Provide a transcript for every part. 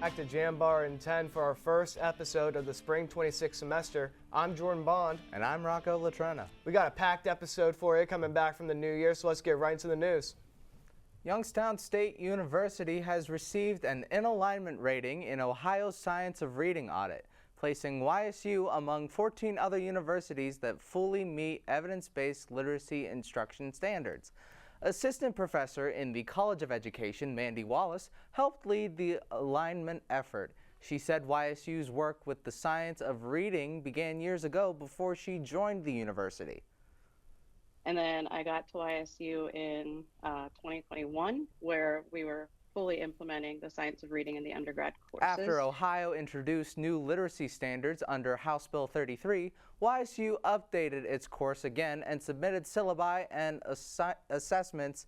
back to Jambar in 10 for our first episode of the Spring 26 semester. I'm Jordan Bond. And I'm Rocco Latrena. We got a packed episode for you coming back from the new year, so let's get right into the news. Youngstown State University has received an in alignment rating in Ohio's Science of Reading audit, placing YSU among 14 other universities that fully meet evidence-based literacy instruction standards. Assistant professor in the College of Education, Mandy Wallace, helped lead the alignment effort. She said YSU's work with the science of reading began years ago before she joined the university. And then I got to YSU in 2021, where we were fully implementing the science of reading in the undergrad courses. After Ohio introduced new literacy standards under House Bill 33, YSU updated its course again and submitted syllabi and assessments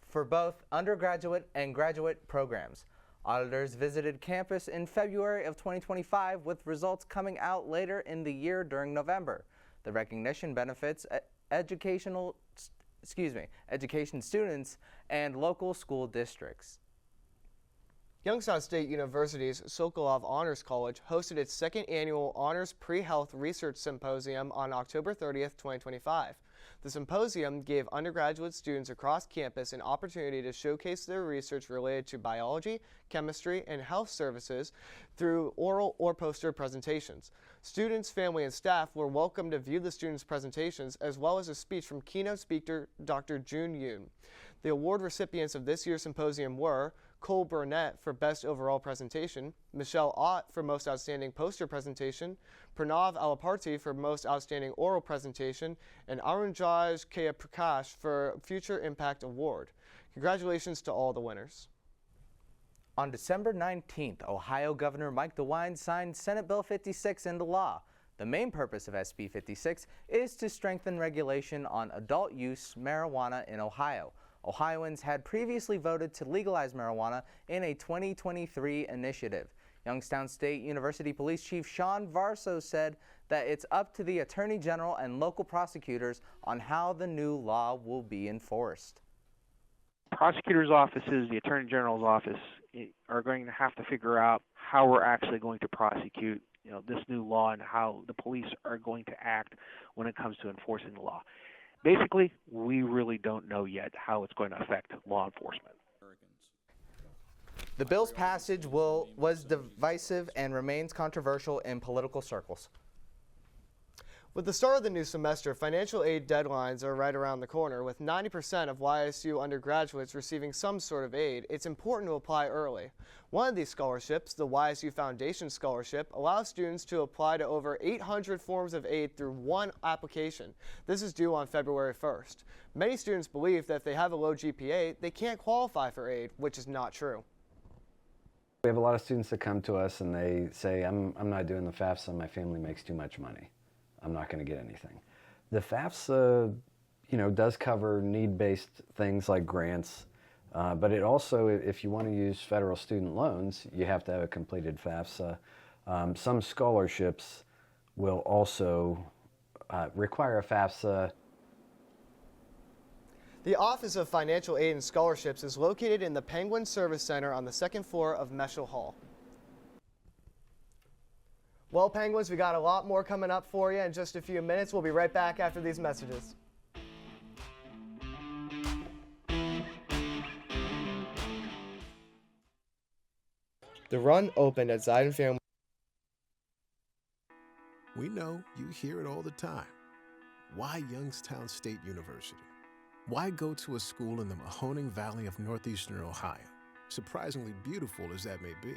for both undergraduate and graduate programs. Auditors visited campus in February of 2025 with results coming out later in the year during November. The recognition benefits education students and local school districts. Youngstown State University's Sokolov Honors College hosted its second annual Honors Pre-Health Research Symposium on October 30th, 2025. The symposium gave undergraduate students across campus an opportunity to showcase their research related to biology, chemistry, and health services through oral or poster presentations. Students, family, and staff were welcome to view the students' presentations as well as a speech from keynote speaker Dr. Jun Yoon. The award recipients of this year's symposium were Cole Burnett for Best Overall Presentation, Michelle Ott for Most Outstanding Poster Presentation, Pranav Alaparty for Most Outstanding Oral Presentation, and Arunjaj Prakash for Future Impact Award. Congratulations to all the winners. On December 19th, Ohio Governor Mike DeWine signed Senate Bill 56 into law. The main purpose of SB 56 is to strengthen regulation on adult use marijuana in Ohio. Ohioans had previously voted to legalize marijuana in a 2023 initiative. Youngstown State University Police Chief Sean Varso said that it's up to the Attorney General and local prosecutors on how the new law will be enforced. Prosecutors' offices, the Attorney General's office are going to have to figure out how we're actually going to prosecute this new law and how the police are going to act when it comes to enforcing the law. Basically, we really don't know yet how it's going to affect law enforcement. The bill's passage was divisive and remains controversial in political circles. With the start of the new semester, financial aid deadlines are right around the corner. With 90% of YSU undergraduates receiving some sort of aid, it's important to apply early. One of these scholarships, the YSU Foundation Scholarship, allows students to apply to over 800 forms of aid through one application. This is due on February 1st. Many students believe that if they have a low GPA, they can't qualify for aid, which is not true. We have a lot of students that come to us and they say, I'm not doing the FAFSA, my family makes too much money. I'm not going to get anything. The FAFSA, does cover need-based things like grants, but it also, if you want to use federal student loans, you have to have a completed FAFSA. Some scholarships will also require a FAFSA. The Office of Financial Aid and Scholarships is located in the Penguin Service Center on the second floor of Meshel Hall. Well, Penguins, we got a lot more coming up for you in just a few minutes. We'll be right back after these messages. The run opened at Zidon Family. We know you hear it all the time. Why Youngstown State University? Why go to a school in the Mahoning Valley of Northeastern Ohio, surprisingly beautiful as that may be?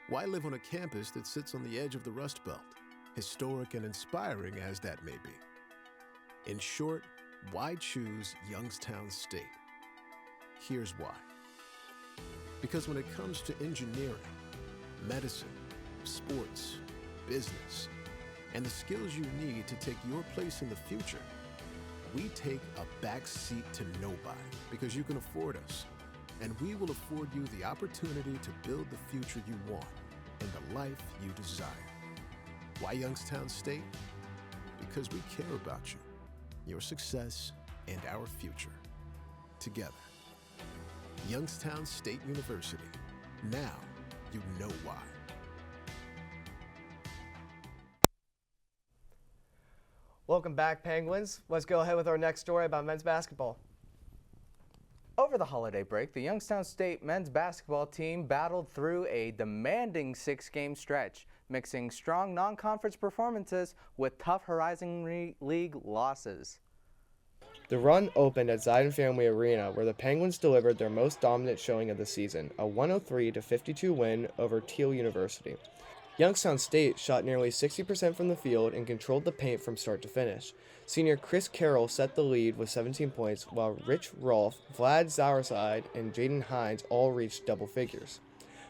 Why live on a campus that sits on the edge of the Rust Belt, historic and inspiring as that may be? In short, why choose Youngstown State? Here's why. Because when it comes to engineering, medicine, sports, business, and the skills you need to take your place in the future, we take a back seat to nobody because you can afford us. And we will afford you the opportunity to build the future you want and the life you desire. Why Youngstown State? Because we care about you, your success, and our future. Together. Youngstown State University. Now you know why. Welcome back, Penguins. Let's go ahead with our next story about men's basketball. Over the holiday break, the Youngstown State men's basketball team battled through a demanding 6-game stretch, mixing strong non-conference performances with tough Horizon League losses. The run opened at Zidon Family Arena, where the Penguins delivered their most dominant showing of the season, a 103-52 win over Teal University. Youngstown State shot nearly 60% from the field and controlled the paint from start to finish. Senior Chris Carroll set the lead with 17 points, while Rich Rolfe, Vlad Zauerside, and Jaden Hines all reached double figures.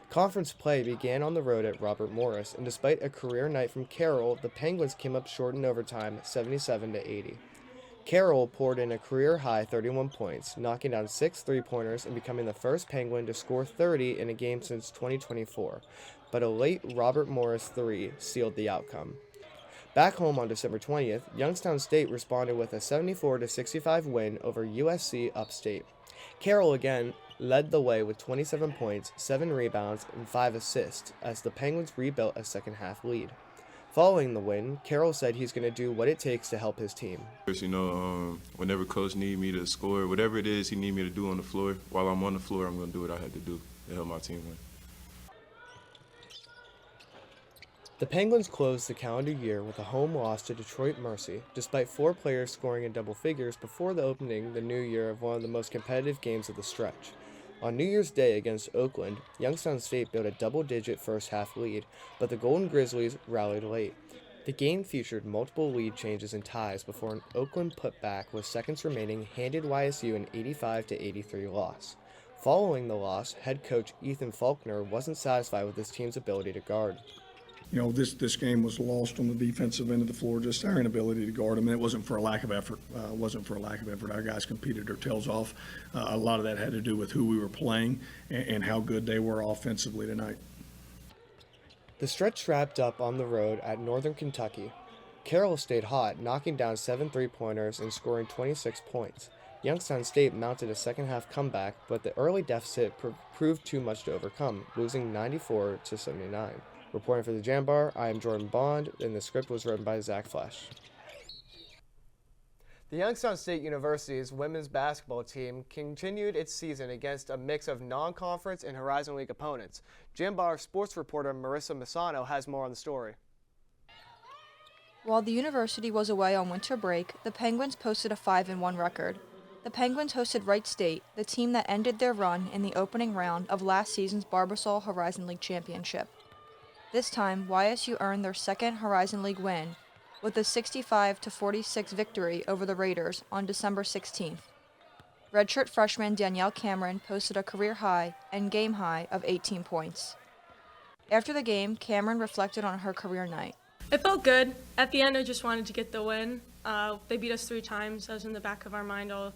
Conference play began on the road at Robert Morris, and despite a career night from Carroll, the Penguins came up short in overtime, 77-80. Carroll poured in a career-high 31 points, knocking down 6 three-pointers and becoming the first Penguin to score 30 in a game since 2024, but a late Robert Morris three sealed the outcome. Back home on December 20th, Youngstown State responded with a 74-65 win over USC Upstate. Carroll again led the way with 27 points, 7 rebounds, and 5 assists as the Penguins rebuilt a second-half lead. Following the win, Carroll said he's going to do what it takes to help his team. Whenever coach need me to score, whatever it is he need me to do on the floor, while I'm on the floor, I'm going to do what I had to do to help my team win. The Penguins closed the calendar year with a home loss to Detroit Mercy, despite 4 players scoring in double figures before the opening the new year of one of the most competitive games of the stretch. On New Year's Day against Oakland, Youngstown State built a double-digit first-half lead, but the Golden Grizzlies rallied late. The game featured multiple lead changes and ties before an Oakland putback with seconds remaining handed YSU an 85-83 loss. Following the loss, head coach Ethan Faulkner wasn't satisfied with his team's ability to guard. You know, this game was lost on the defensive end of the floor, just our inability to guard them. And it wasn't for a lack of effort. Our guys competed their tails off. A lot of that had to do with who we were playing and how good they were offensively tonight. The stretch wrapped up on the road at Northern Kentucky. Carroll stayed hot, knocking down 7 three-pointers and scoring 26 points. Youngstown State mounted a second-half comeback, but the early deficit proved too much to overcome, losing 94-79. Reporting for the Jambar, I am Jordan Bond, and the script was written by Zach Flesh. The Youngstown State University's women's basketball team continued its season against a mix of non-conference and Horizon League opponents. Jambar sports reporter Marissa Misano has more on the story. While the university was away on winter break, the Penguins posted a 5-1 record. The Penguins hosted Wright State, the team that ended their run in the opening round of last season's Barbasol Horizon League Championship. This time, YSU earned their second Horizon League win with a 65-46 victory over the Raiders on December 16th. Redshirt freshman Danielle Cameron posted a career high and game high of 18 points. After the game, Cameron reflected on her career night. It felt good. At the end, I just wanted to get the win. They beat us 3 times. That was in the back of our mind all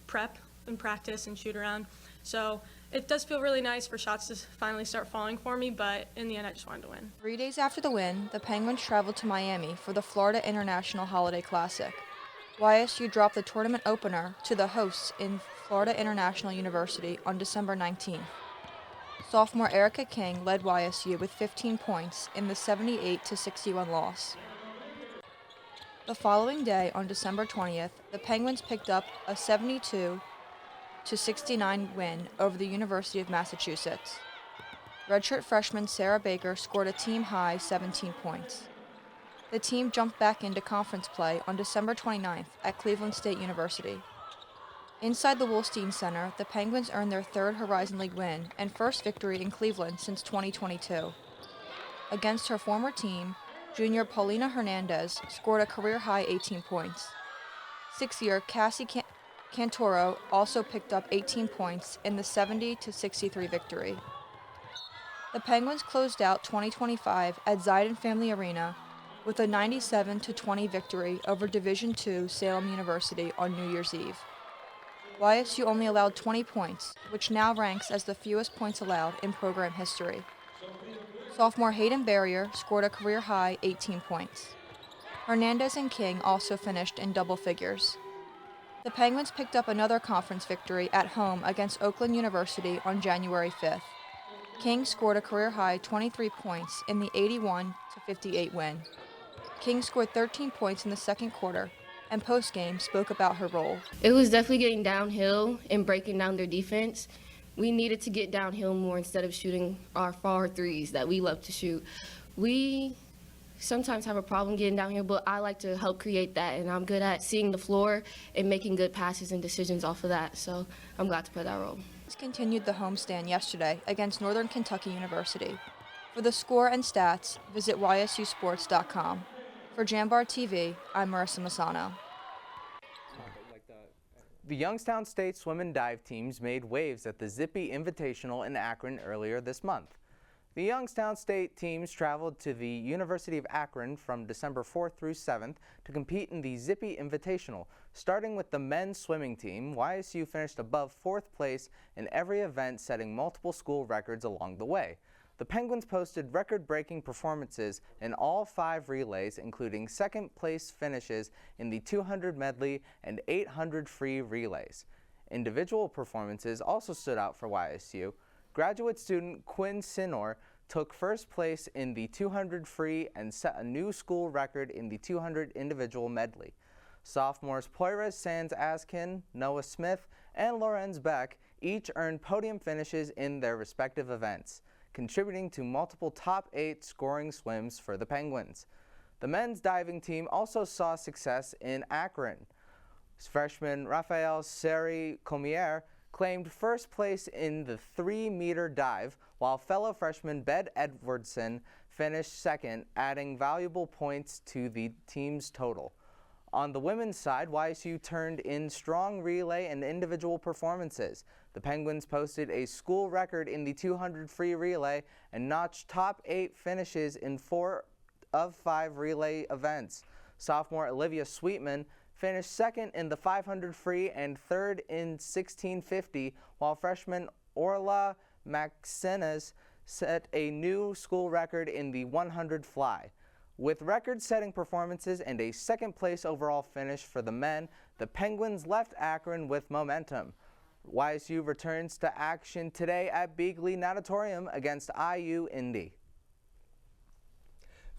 prep and practice and shoot around. So it does feel really nice for shots to finally start falling for me, but in the end, I just wanted to win. 3 days after the win, the Penguins traveled to Miami for the Florida International Holiday Classic. YSU dropped the tournament opener to the hosts in Florida International University on December 19th. Sophomore Erica King led YSU with 15 points in the 78-61 loss. The following day, on December 20th, the Penguins picked up a 72-69 win over the University of Massachusetts. Redshirt freshman Sarah Baker scored a team-high 17 points. The team jumped back into conference play on December 29th at Cleveland State University. Inside the Wolstein Center, the Penguins earned their 3rd Horizon League win and first victory in Cleveland since 2022. Against her former team, junior Paulina Hernandez scored a career-high 18 points. 6-year Cassie Cantoro also picked up 18 points in the 70-63 victory. The Penguins closed out 2025 at Zidon Family Arena with a 97-20 victory over Division II Salem University on New Year's Eve. YSU only allowed 20 points, which now ranks as the fewest points allowed in program history. Sophomore Hayden Barrier scored a career-high 18 points. Hernandez and King also finished in double figures. The Penguins picked up another conference victory at home against Oakland University on January 5th. King scored a career-high 23 points in the 81-58 win. King scored 13 points in the second quarter and post-game spoke about her role. It was definitely getting downhill and breaking down their defense. We needed to get downhill more instead of shooting our far threes that we love to shoot. We sometimes have a problem getting down here, but I like to help create that, and I'm good at seeing the floor and making good passes and decisions off of that, so I'm glad to play that role. Continued the homestand yesterday against Northern Kentucky University. For the score and stats, visit ysusports.com. For Jambar TV, I'm Marissa Masano. The Youngstown State swim and dive teams made waves at the Zippy Invitational in Akron earlier this month. The Youngstown State teams traveled to the University of Akron from December 4th through 7th to compete in the Zippy Invitational. Starting with the men's swimming team, YSU finished above 4th place in every event, setting multiple school records along the way. The Penguins posted record-breaking performances in all 5 relays, including second-place finishes in the 200 medley and 800 free relays. Individual performances also stood out for YSU. Graduate student Quinn Sinor took first place in the 200 free and set a new school record in the 200 individual medley. Sophomores Poyra Sands Askin, Noah Smith, and Lorenz Beck each earned podium finishes in their respective events, contributing to multiple top 8 scoring swims for the Penguins. The men's diving team also saw success in Akron. Freshman Rafael Seri Comier claimed first place in the 3-meter dive, while fellow freshman Bed Edwardson finished second, adding valuable points to the team's total. On the women's side, YSU turned in strong relay and individual performances. The Penguins posted a school record in the 200 free relay and notched top 8 finishes in 4 of 5 relay events. Sophomore Olivia Sweetman finished second in the 500 free and third in 1650, while freshman Orla Maxinas set a new school record in the 100 fly. With record-setting performances and a second-place overall finish for the men, the Penguins left Akron with momentum. YSU returns to action today at Beagley Natatorium against IU Indy.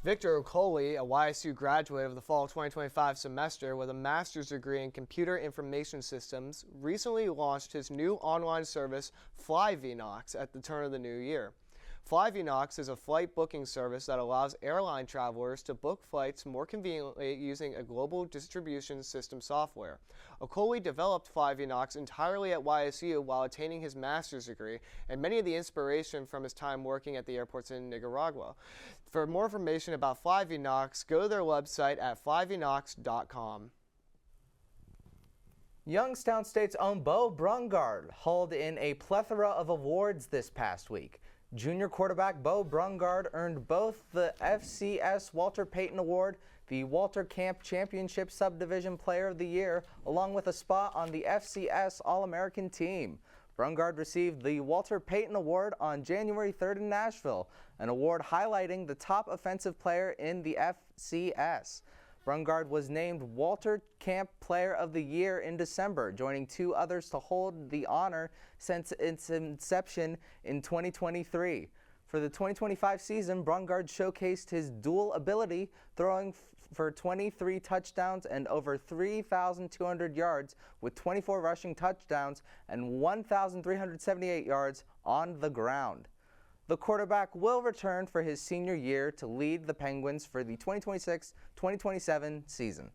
Victor Okoli, a YSU graduate of the fall 2025 semester with a master's degree in computer information systems, recently launched his new online service, FlyVnox, at the turn of the new year. FlyVnox is a flight booking service that allows airline travelers to book flights more conveniently using a global distribution system software. Okoli developed FlyVnox entirely at YSU while attaining his master's degree, and many of the inspiration from his time working at the airports in Nicaragua. For more information about FlyVnox, go to their website at flyvnox.com. Youngstown State's own Bo Brungard hauled in a plethora of awards this past week. Junior quarterback Bo Brungard earned both the FCS Walter Payton Award, the Walter Camp Championship Subdivision Player of the Year, along with a spot on the FCS All-American team. Brungard received the Walter Payton Award on January 3rd in Nashville, an award highlighting the top offensive player in the FCS. Brungard was named Walter Camp Player of the Year in December, joining 2 others to hold the honor since its inception in 2023. For the 2025 season, Brungard showcased his dual ability, throwing for 23 touchdowns and over 3,200 yards with 24 rushing touchdowns and 1,378 yards on the ground. The quarterback will return for his senior year to lead the Penguins for the 2026-2027 season.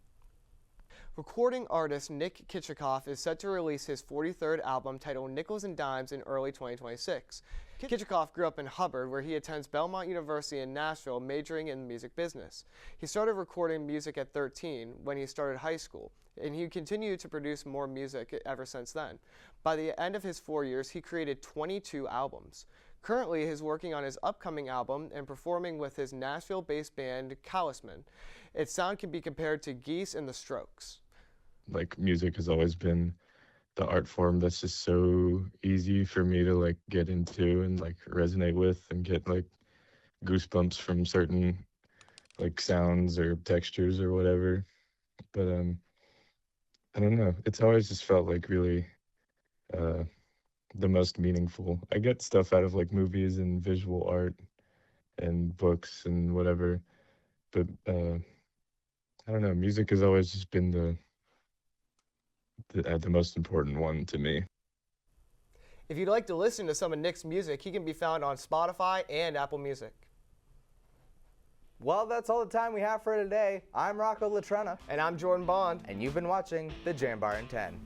Recording artist Nick Kitchikoff is set to release his 43rd album titled Nickels and Dimes in early 2026. Kitchikoff grew up in Hubbard, where he attends Belmont University in Nashville, majoring in music business. He started recording music at 13 when he started high school, and he continued to produce more music ever since then. By the end of his 4 years, he created 22 albums. Currently, he's working on his upcoming album and performing with his Nashville-based band, Callisman. Its sound can be compared to Geese and the Strokes. Like, music has always been the art form that's just so easy for me to, like, get into and, like, resonate with and get, like, goosebumps from certain, like, sounds or textures or whatever. But, I don't know. It's always just felt, like, really, the most meaningful. I get stuff out of like movies and visual art and books and whatever, but I don't know, music has always just been the most important one to me. If you'd like to listen to some of Nick's music, he can be found on Spotify and Apple Music. Well, that's all the time we have for today. I'm Rocco Latrena. And I'm Jordan Bond. And you've been watching the Jambar in 10.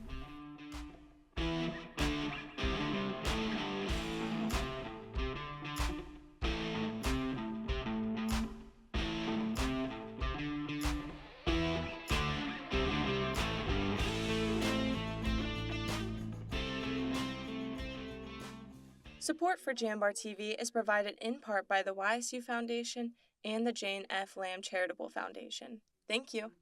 Support for Jambar TV is provided in part by the YSU Foundation and the Jane F. Lamb Charitable Foundation. Thank you.